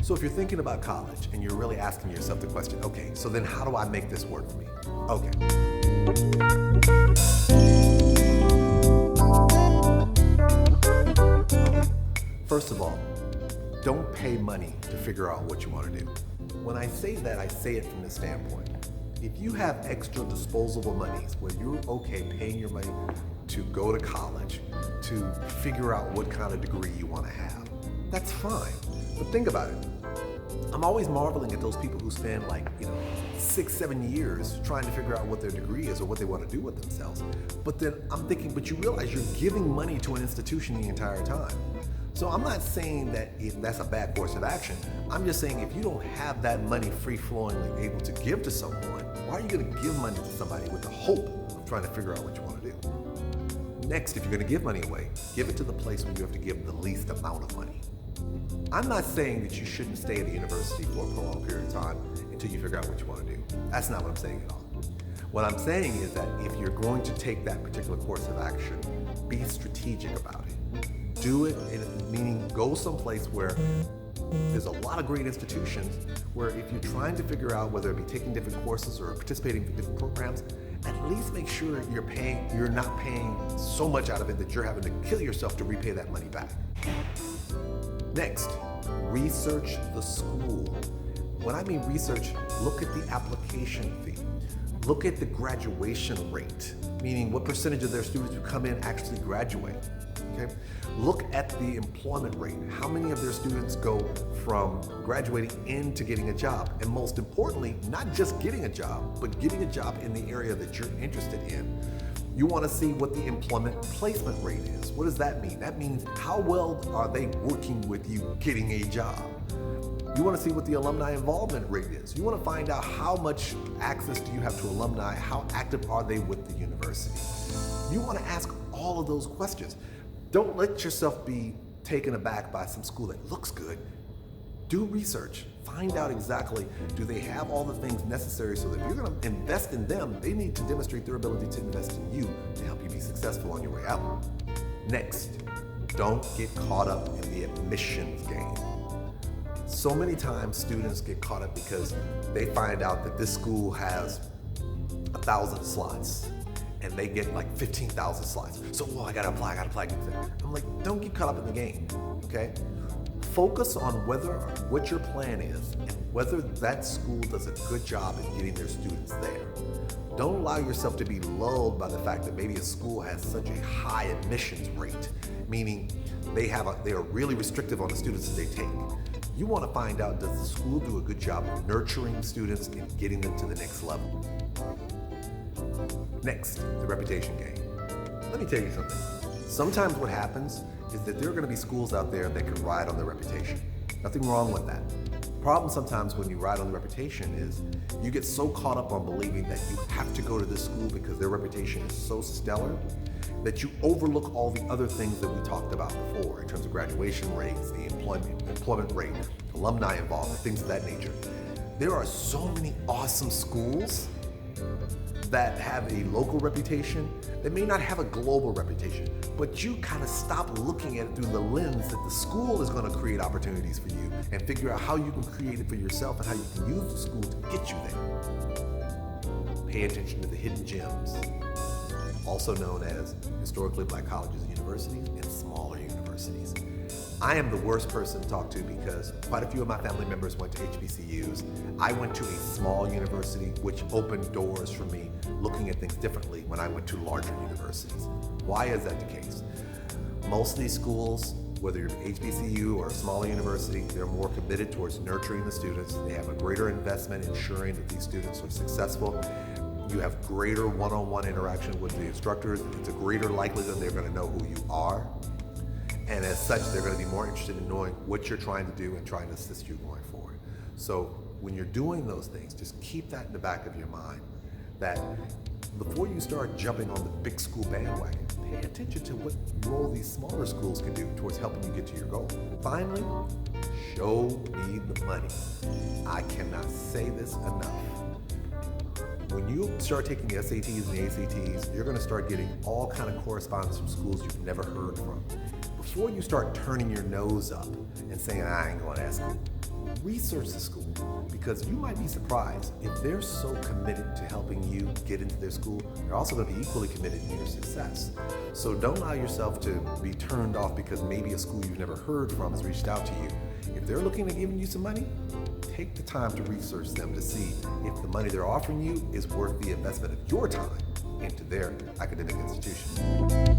So if you're thinking about college and you're really asking yourself the question, okay, so then how do I make this work for me? Okay. First of all, don't pay money to figure out what you want to do. When I say that, I say it from this standpoint. If you have extra disposable monies where you're okay paying your money to go to college, to figure out what kind of degree you want to have, that's fine. But think about it. I'm always marveling at those people who spend 6, 7 years trying to figure out what their degree is or what they want to do with themselves. But then I'm thinking, but you realize you're giving money to an institution the entire time. So I'm not saying that that's a bad course of action. I'm just saying if you don't have that money free-flowingly able to give to someone, why are you going to give money to somebody with the hope of trying to figure out what you want to do? Next, if you're going to give money away, give it to the place where you have to give the least amount of money. I'm not saying that you shouldn't stay at a university for a prolonged period of time until you figure out what you want to do. That's not what I'm saying at all. What I'm saying is that if you're going to take that particular course of action, be strategic about it. Do it, meaning go someplace where there's a lot of great institutions where if you're trying to figure out whether it be taking different courses or participating in different programs, at least make sure you're not paying so much out of it that you're having to kill yourself to repay that money back. Next, research the school. When I mean research, look at the application fee. Look at the graduation rate, meaning what percentage of their students who come in actually graduate. Okay? Look at the employment rate. How many of their students go from graduating into getting a job? And most importantly, not just getting a job, but getting a job in the area that you're interested in. You want to see what the employment placement rate is. What does that mean? That means how well are they working with you getting a job? You want to see what the alumni involvement rate is. You want to find out how much access do you have to alumni, how active are they with the university. You want to ask all of those questions. Don't let yourself be taken aback by some school that looks good. Do research. Find out exactly, do they have all the things necessary so that if you're going to invest in them, they need to demonstrate their ability to invest in you to help you be successful on your way out. Next, don't get caught up in the admissions game. So many times students get caught up because they find out that this school has 1,000 slots and they get 15,000 slots. So, I gotta apply. I'm like, don't get caught up in the game, okay? Focus on what your plan is and whether that school does a good job in getting their students there. Don't allow yourself to be lulled by the fact that maybe a school has such a high admissions rate, meaning they are really restrictive on the students that they take. You want to find out, does the school do a good job of nurturing students and getting them to the next level? Next, the reputation game. Let me tell you something. Sometimes what happens is that there are going to be schools out there that can ride on their reputation. Nothing wrong with that. The problem sometimes when you ride on the reputation is you get so caught up on believing that you have to go to this school because their reputation is so stellar that you overlook all the other things that we talked about before in terms of graduation rates, the employment rate, alumni involvement, things of that nature. There are so many awesome schools that have a local reputation that may not have a global reputation, but you kind of stop looking at it through the lens that the school is going to create opportunities for you and figure out how you can create it for yourself and how you can use the school to get you there. Pay attention to the hidden gems, also known as historically black colleges and universities and smaller universities. I am the worst person to talk to because quite a few of my family members went to HBCUs. I went to a small university, which opened doors for me looking at things differently when I went to larger universities. Why is that the case? Most of these schools, whether you're an HBCU or a smaller university, they're more committed towards nurturing the students. They have a greater investment in ensuring that these students are successful. You have greater one-on-one interaction with the instructors. It's a greater likelihood they're going to know who you are. And as such, they're going to be more interested in knowing what you're trying to do and trying to assist you going forward. So when you're doing those things, just keep that in the back of your mind, that before you start jumping on the big school bandwagon, pay attention to what role these smaller schools can do towards helping you get to your goal. Finally, show me the money. I cannot say this enough. When you start taking the SATs and the ACTs, you're going to start getting all kind of correspondence from schools you've never heard from. before you start turning your nose up and saying, I ain't going to that school, research the school, because you might be surprised if they're so committed to helping you get into their school, they're also going to be equally committed to your success. So don't allow yourself to be turned off because maybe a school you've never heard from has reached out to you. If they're looking at giving you some money, take the time to research them to see if the money they're offering you is worth the investment of your time into their academic institution.